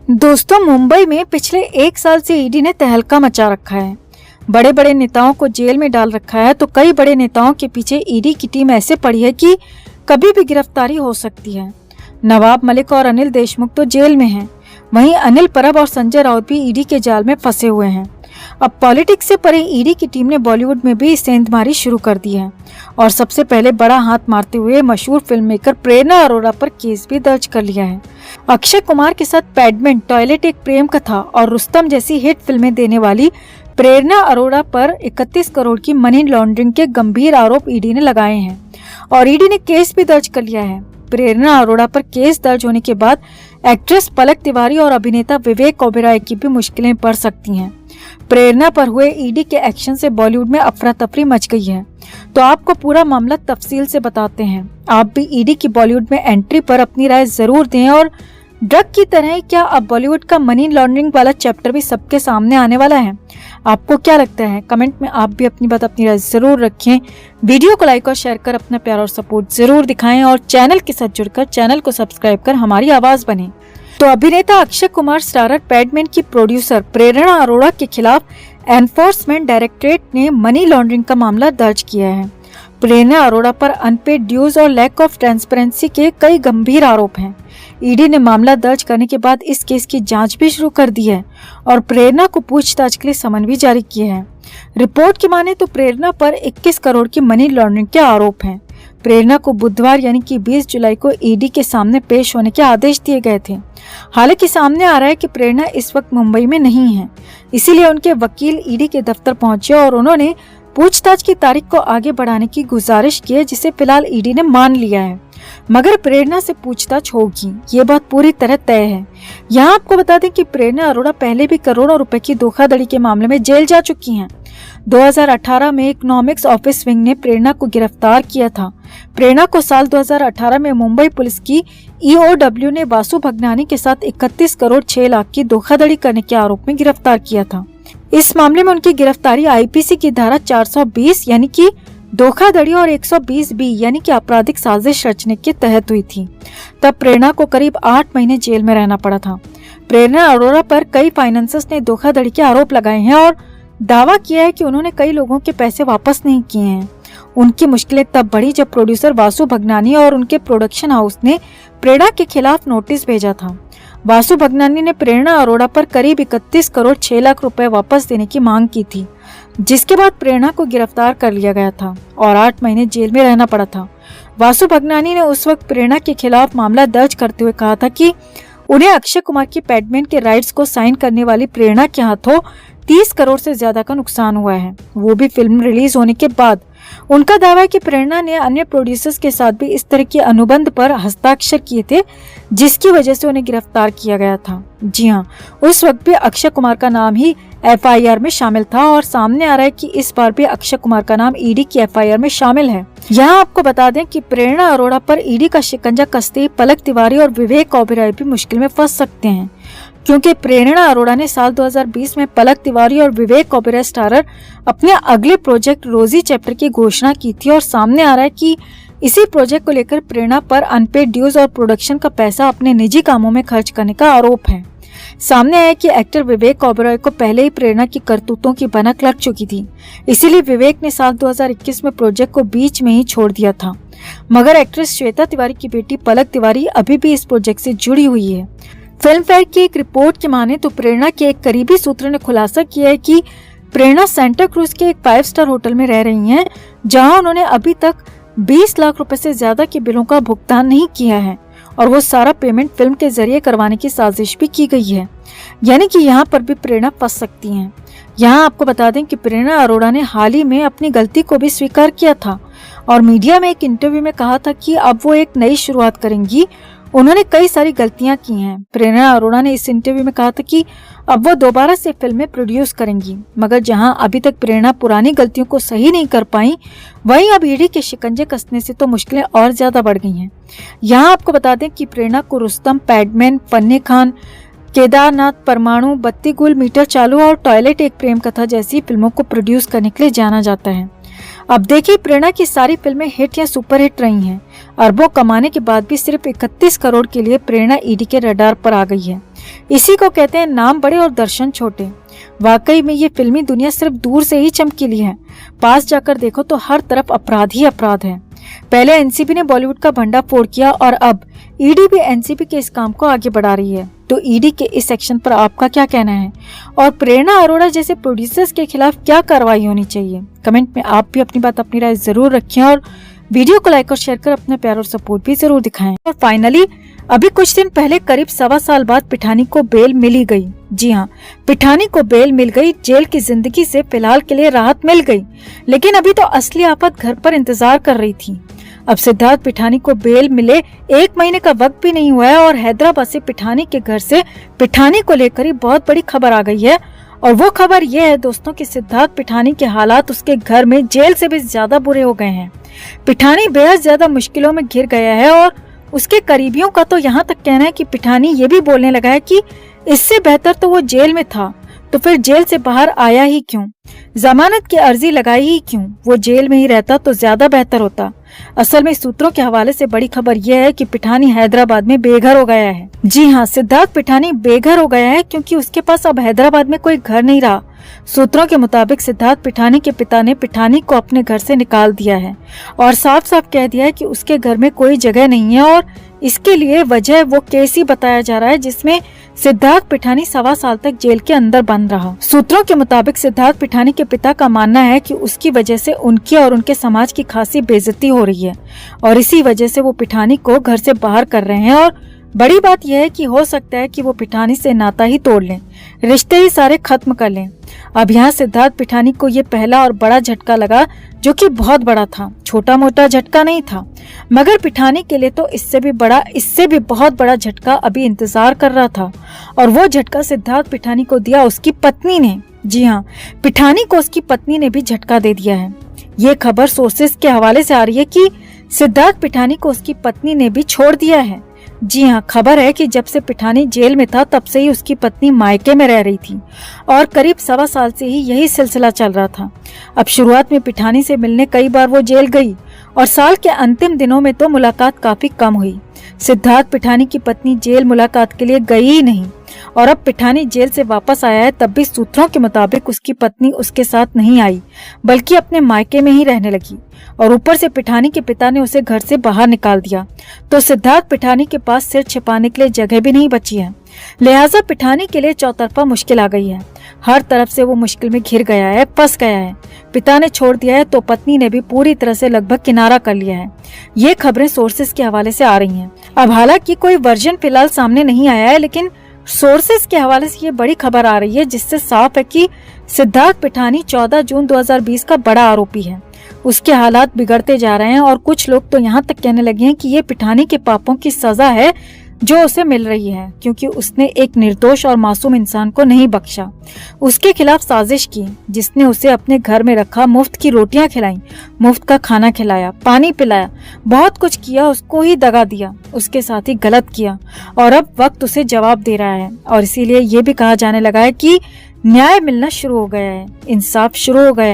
दोस्तों, मुंबई में पिछले एक साल से ईडी ने तहलका मचा रखा है। बड़े बड़े नेताओं को जेल में डाल रखा है, तो कई बड़े नेताओं के पीछे ईडी की टीम ऐसे पड़ी है कि कभी भी गिरफ्तारी हो सकती है। नवाब मलिक और अनिल देशमुख तो जेल में हैं, वहीं अनिल परब और संजय राउत भी ईडी के जाल में फंसे हुए हैं। अब पॉलिटिक्स से परे ईडी की टीम ने बॉलीवुड में भी सेंधमारी शुरू कर दी है और सबसे पहले बड़ा हाथ मारते हुए मशहूर फिल्म मेकर प्रेरणा अरोड़ा पर केस भी दर्ज कर लिया है। अक्षय कुमार के साथ पैडमैन, टॉयलेट एक प्रेम कथा और रुस्तम जैसी हिट फिल्में देने वाली प्रेरणा अरोड़ा पर 31 करोड़ की मनी लॉन्ड्रिंग के गंभीर आरोप ईडी ने लगाए हैं और ईडी ने केस भी दर्ज कर लिया है। प्रेरणा अरोड़ा पर केस दर्ज होने के बाद एक्ट्रेस पलक तिवारी और अभिनेता विवेक ओबेरॉय की भी मुश्किलें बढ़ सकती हैं। प्रेरणा पर हुए ईडी के एक्शन से बॉलीवुड में अफरा तफरी मच गई है, तो आपको पूरा मामला तफसील से बताते हैं। आप भी ईडी की बॉलीवुड में एंट्री पर अपनी राय जरूर दें और ड्रग की तरह क्या अब बॉलीवुड का मनी लॉन्ड्रिंग वाला चैप्टर भी सबके सामने आने वाला है? आपको क्या लगता है? कमेंट में आप भी अपनी बात, अपनी राय जरूर रखें। वीडियो को लाइक और शेयर कर अपना प्यार और सपोर्ट जरूर दिखाएं और चैनल के साथ जुड़कर चैनल को सब्सक्राइब कर हमारी आवाज बने। तो अभिनेता अक्षय कुमार स्टारर पैडमैन की प्रोड्यूसर प्रेरणा अरोड़ा के खिलाफ एनफोर्समेंट डायरेक्टरेट ने मनी लॉन्ड्रिंग का मामला दर्ज किया है। प्रेरणा अरोड़ा पर अनपेड ड्यूज और लैक ऑफ ट्रांसपेरेंसी के कई गंभीर आरोप हैं। ईडी ने मामला दर्ज करने के बाद इस केस की जांच भी शुरू कर दी है और प्रेरणा को पूछताछ के लिए समन भी जारी किए हैं। रिपोर्ट की माने तो प्रेरणा पर 21 करोड़ की मनी लॉन्ड्रिंग के आरोप हैं। प्रेरणा को बुधवार यानी कि 20 जुलाई को ईडी के सामने पेश होने के आदेश दिए गए थे। हालांकि सामने आ रहा है कि प्रेरणा इस वक्त मुंबई में नहीं है, इसीलिए उनके वकील ईडी के दफ्तर पहुंचे और उन्होंने पूछताछ की तारीख को आगे बढ़ाने की गुजारिश की है, जिसे फिलहाल ईडी ने मान लिया है। मगर प्रेरणा से पूछताछ होगी, ये बात पूरी तरह तय है। यहाँ आपको बता दें कि प्रेरणा अरोड़ा पहले भी करोड़ों रुपए की धोखाधड़ी के मामले में जेल जा चुकी हैं। 2018 में इकोनॉमिक्स ऑफिस विंग ने प्रेरणा को गिरफ्तार किया था। प्रेरणा को साल 2018 में मुंबई पुलिस की ईओडब्ल्यू ने वासु भगनानी के साथ 31 करोड़ 6 लाख की धोखाधड़ी करने के आरोप में गिरफ्तार किया था। इस मामले में उनकी गिरफ्तारी आईपीसी की धारा 420 यानी कि धोखाधड़ी और 120 बी यानी कि आपराधिक साजिश रचने के तहत हुई थी। तब प्रेरणा को करीब 8 महीने जेल में रहना पड़ा था। प्रेरणा अरोड़ा पर कई फाइनेंसर्स ने धोखाधड़ी के आरोप लगाए हैं और दावा किया है कि उन्होंने कई लोगों के पैसे वापस नहीं किए हैं। उनकी मुश्किलें तब बढ़ी जब प्रोड्यूसर वासु भगनानी और उनके प्रोडक्शन हाउस ने प्रेरणा के खिलाफ नोटिस भेजा था। वासु भगनानी ने प्रेरणा अरोड़ा पर करीब 31 करोड़ 6 लाख रुपए वापस देने की मांग की थी, जिसके बाद प्रेरणा को गिरफ्तार कर लिया गया था और 8 महीने जेल में रहना पड़ा था। वासु भगनानी ने उस वक्त प्रेरणा के खिलाफ मामला दर्ज करते हुए कहा था कि उन्हें अक्षय कुमार की पैडमैन के राइट्स को साइन करने वाली प्रेरणा के हाथों 30 करोड़ से ज्यादा का नुकसान हुआ है, वो भी फिल्म रिलीज होने के बाद। उनका दावा है कि प्रेरणा ने अन्य प्रोड्यूसर्स के साथ भी इस तरह के अनुबंध पर हस्ताक्षर किए थे, जिसकी वजह से उन्हें गिरफ्तार किया गया था। जी हाँ, उस वक्त भी अक्षय कुमार का नाम ही एफआईआर में शामिल था और सामने आ रहा है कि इस बार भी अक्षय कुमार का नाम ईडी की एफआईआर में शामिल है। यहाँ आपको बता दें कि प्रेरणा अरोड़ा पर ईडी का शिकंजा कसते पलक तिवारी और विवेक ओबेरॉय भी मुश्किल में फंस सकते हैं, क्योंकि प्रेरणा अरोड़ा ने साल 2020 में पलक तिवारी और विवेक ओबेरॉय स्टारर अपने अगले प्रोजेक्ट रोजी चैप्टर की घोषणा की थी और सामने आ रहा है कि इसी प्रोजेक्ट को लेकर प्रेरणा पर अनपेड ड्यूज और प्रोडक्शन का पैसा अपने निजी कामों में खर्च करने का आरोप है। सामने आया कि एक्टर विवेक ओबेरॉय को पहले ही प्रेरणा की करतूतों की भनक लग चुकी थी, इसीलिए विवेक ने साल 2021 में प्रोजेक्ट को बीच में ही छोड़ दिया था। मगर एक्ट्रेस श्वेता तिवारी की बेटी पलक तिवारी अभी भी इस प्रोजेक्ट से जुड़ी हुई है। फिल्म फेयर की एक रिपोर्ट की माने तो प्रेरणा के एक करीबी सूत्र ने खुलासा किया है कि प्रेरणा सेंटा क्रूज के एक 5 स्टार होटल में रह रही हैं, जहां उन्होंने अभी तक 20 लाख रुपए से ज्यादा के बिलों का भुगतान नहीं किया है और वो सारा पेमेंट फिल्म के जरिए करवाने की साजिश भी की गई है। यानी कि यहाँ पर भी प्रेरणा फंस सकती हैं। यहाँ आपको बता दें कि प्रेरणा अरोड़ा ने हाल ही में अपनी गलती को भी स्वीकार किया था और मीडिया में एक इंटरव्यू में कहा था कि अब वो एक नई शुरुआत करेंगी। उन्होंने कई सारी गलतियां की हैं। प्रेरणा अरोड़ा ने इस इंटरव्यू में कहा था कि अब वो दोबारा से फिल्में प्रोड्यूस करेंगी, मगर जहां अभी तक प्रेरणा पुरानी गलतियों को सही नहीं कर पाई, वहीं अब ईडी के शिकंजे कसने से तो मुश्किलें और ज्यादा बढ़ गई हैं। यहाँ आपको बता दें कि प्रेरणा को रुस्तम, पैडमैन, फन्ने खान, केदारनाथ, परमाणु, बत्ती गुल, मीटर चालू और टॉयलेट एक प्रेम कथा जैसी फिल्मों को प्रोड्यूस करने के लिए जाना जाता है। अब देखिए, प्रेरणा की सारी फिल्में हिट या सुपर हिट रही हैं। अरबों कमाने के बाद भी सिर्फ 31 करोड़ के लिए प्रेरणा ईडी के रडार पर आ गई है। इसी को कहते हैं नाम बड़े और दर्शन छोटे। वाकई में ये फिल्मी दुनिया सिर्फ दूर से ही चमकीली है, पास जाकर देखो तो हर तरफ अपराध ही अपराध है। पहले एनसीबी ने बॉलीवुड का भंडाफोड़ किया और अब ईडी भी एनसीबी के इस काम को आगे बढ़ा रही है। तो ईडी के इस एक्शन पर आपका क्या कहना है और प्रेरणा अरोड़ा जैसे प्रोड्यूसर्स के खिलाफ क्या कार्रवाई होनी चाहिए? कमेंट में आप भी अपनी बात, अपनी राय जरूर रखें और वीडियो को लाइक और शेयर कर अपना प्यार और सपोर्ट भी जरूर दिखाएं। और फाइनली अभी कुछ दिन पहले करीब 1.25 साल बाद पिठानी को बेल मिल गई। जी हाँ, पिठानी को बेल मिल गई। जेल की जिंदगी से फिलहाल के लिए राहत मिल गई, लेकिन अभी तो असली आफत घर पर इंतजार कर रही थी। अब सिद्धार्थ पिठानी को बेल मिले 1 महीने का वक्त भी नहीं हुआ है और हैदराबाद से पिठानी के घर से पिठानी को लेकर ही बहुत बड़ी खबर आ गई है। और वो खबर ये है दोस्तों कि सिद्धार्थ पिठानी के हालात उसके घर में जेल से भी ज्यादा बुरे हो गए हैं। पिठानी बेहद ज्यादा मुश्किलों में घिर गया है और उसके करीबियों का तो यहाँ तक कहना है कि पिठानी ये भी बोलने लगा है कि इससे बेहतर तो वो जेल में था, तो फिर जेल से बाहर आया ही क्यों, जमानत की अर्जी लगाई ही क्यों, वो जेल में ही रहता तो ज्यादा बेहतर होता। असल में सूत्रों के हवाले से बड़ी खबर यह है कि पिठानी हैदराबाद में बेघर हो गया है। जी हाँ, सिद्धार्थ पिठानी बेघर हो गया है क्योंकि उसके पास अब हैदराबाद में कोई घर नहीं रहा। सूत्रों के मुताबिक सिद्धार्थ पिठानी के पिता ने पिठानी को अपने घर से निकाल दिया है और साफ साफ कह दिया है कि उसके घर में कोई जगह नहीं है और इसके लिए वजह वो केस ही बताया जा रहा है जिसमें सिद्धार्थ पिठानी 1.25 साल तक जेल के अंदर बंद रहा। सूत्रों के मुताबिक सिद्धार्थ पिठानी के पिता का मानना है कि उसकी वजह से उनकी और उनके समाज की खासी बेइज्जती हो रही है और इसी वजह से वो पिठानी को घर से बाहर कर रहे हैं। और बड़ी बात यह है कि हो सकता है कि वो पिठानी से नाता ही तोड़ लें, रिश्ते ही सारे खत्म कर लें। अब यहाँ सिद्धार्थ पिठानी को ये पहला और बड़ा झटका लगा, जो कि बहुत बड़ा था, छोटा मोटा झटका नहीं था। मगर पिठानी के लिए तो इससे भी बहुत बड़ा झटका अभी इंतजार कर रहा था और वो झटका सिद्धार्थ पिठानी को दिया उसकी पत्नी ने। जी हाँ, पिठानी को उसकी पत्नी ने भी झटका दे दिया है। ये खबर सोर्सेस के हवाले से आ रही है कि सिद्धार्थ पिठानी को उसकी पत्नी ने भी छोड़ दिया है। जी हाँ, खबर है कि जब से पिठानी जेल में था तब से ही उसकी पत्नी मायके में रह रही थी और करीब 1.25 साल से ही यही सिलसिला चल रहा था। अब शुरुआत में पिठानी से मिलने कई बार वो जेल गई और साल के अंतिम दिनों में तो मुलाकात काफी कम हुई। सिद्धार्थ पिठानी की पत्नी जेल मुलाकात के लिए गई ही नहीं और अब पिठानी जेल से वापस आया है, तब भी सूत्रों के मुताबिक उसकी पत्नी उसके साथ नहीं आई बल्कि अपने मायके में ही रहने लगी और ऊपर से पिठानी के पिता ने उसे घर से बाहर निकाल दिया। तो सिद्धार्थ पिठानी के पास सिर छिपाने के लिए जगह भी नहीं बची है, लिहाजा पिठानी के लिए चौतरफा मुश्किल आ गई है। हर तरफ से वो मुश्किल में घिर गया है, फंस गया है। पिता ने छोड़ दिया है तो पत्नी ने भी पूरी तरह से लगभग किनारा कर लिया है। ये खबरें सोर्सेस के हवाले से आ रही हैं। अब हालांकि कोई वर्जन फिलहाल सामने नहीं आया है, लेकिन सोर्सेस के हवाले से ये बड़ी खबर आ रही है जिससे साफ है कि सिद्धार्थ पिठानी 14 जून 2020 का बड़ा आरोपी है। उसके हालात बिगड़ते जा रहे हैं और कुछ लोग तो यहाँ तक कहने लगे हैं कि ये पिठानी के पापों की सजा है जो उसे मिल रही है, क्योंकि उसने एक निर्दोष और मासूम इंसान को नहीं बख्शा, उसके खिलाफ साजिश की, जिसने उसे अपने घर में रखा, मुफ्त की रोटियां खिलाई, मुफ्त का खाना खिलाया, पानी पिलाया, बहुत कुछ किया, उसको ही दगा दिया, उसके साथ ही गलत किया और अब वक्त उसे जवाब दे रहा है। और इसीलिए ये भी कहा जाने लगा है कि न्याय मिलना शुरू हो गया है, इंसाफ शुरू हो गया है।